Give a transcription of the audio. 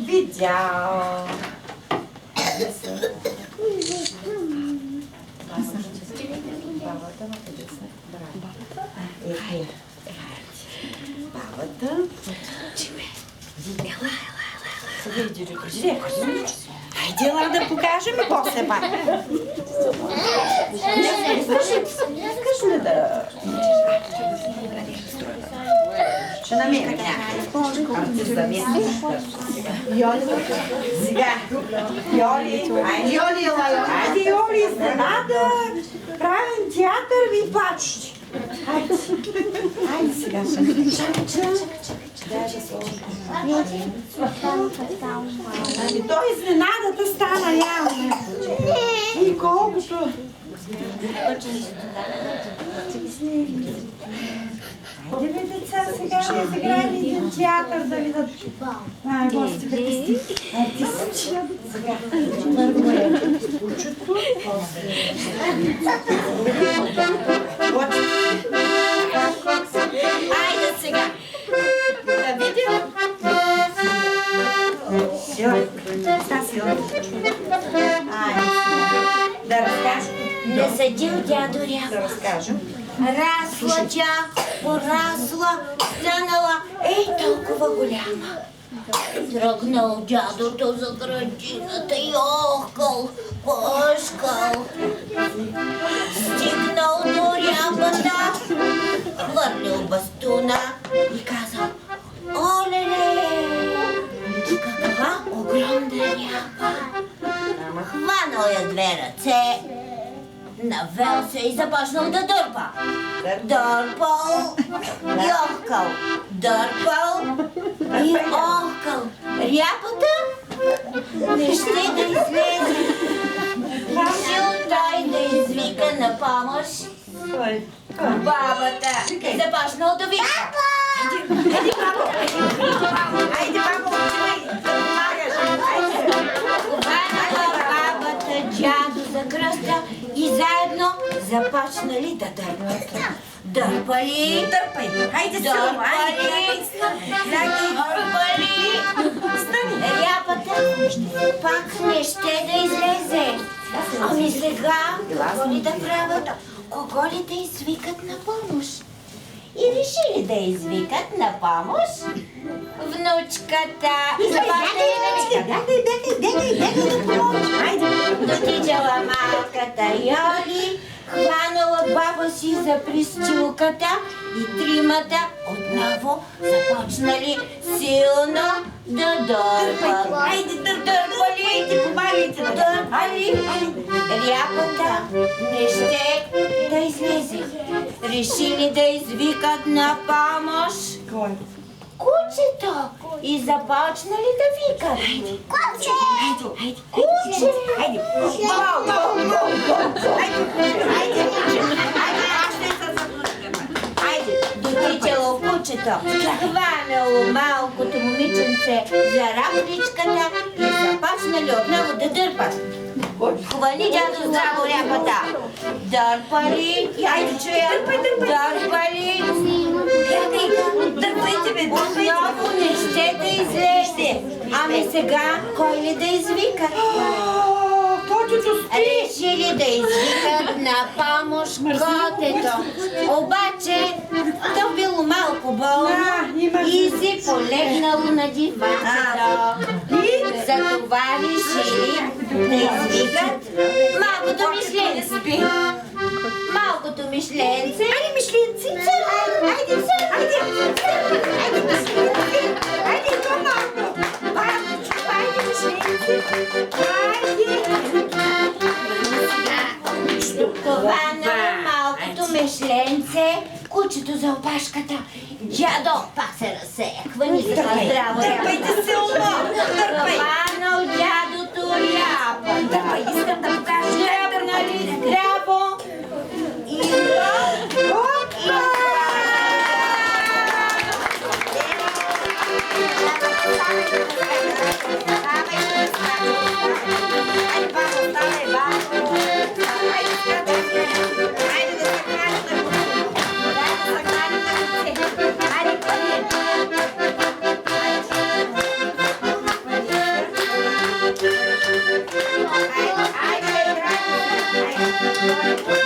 видял. Бабата. Хайде, ела да покажем и после пак. Скажи ли да... Ще намерим някакъв артист да меси. Сега. Йоли. Айде, Йоли, изненада. Правим театър ви бачи. Хайде сега. Той изненадата стана реално. И колкото... Хайде ви, деца, сега да изиграем един театър да видят гостите артисти. Сега. Първо е кучето. Айде сега. Да видим. Да разкажем. Не седил дядо Ряба. Да разкажем. Расла тя, порасла, станала толкова голяма. Тръгнал дядото за градината и охкал, пъшкал. Стигнал до рябата, хвърлил бастуна и казал: олеле, каква огромна ряба! Хванал я две ръце, навел се и започнал да дърпа. Дърпал и охкал, дърпал и охкал. Рябата не ще да излезе. Решил той да извика на помощ бабата. Започнал да вика: Айде, бабо! Айде, бабо! Хванала бабата дядо за кръста и заедно започнали да дърпат. Дърпали, Хайде, дърпали, рябата пак не ще да излезе. Ами сега, какво ли да правят? Кого ли да извикат на помощ? И решили да извикат на помощ внучката. И започнали да викат. Дотичала малката Йоли, хванала баба си за престилката и тримата отново започнали силно да дърпат. Дърпали. Рябата не ще да излезе. Решили да извикат на помощ кучето и започнали да викат. Куче! Куче! Дотичало кучето, хванало малкото момиченце за работичката и започнали отново да дърпат. Хвани дядо здраво рябата. Дърпали, дърпали. Отново не ще да излезе. Ами сега кой ли да извика? Решили да извикат на помощ котето. Обаче то било малко болно и си полегнало на диванчето. Затова решили да извикат малкото мишленце. Малкото мишленце. Айде, мишленце! Айде, по-малко! Айде, мишленце! Това на малкото мишленце, кучето за опашката. Дядо пак се разсея. Хвани се здраво. Дърпайте се, ума! Хванал дядото ряба. Искам да покажа. Дръпнали здраво. И Айде, играйте.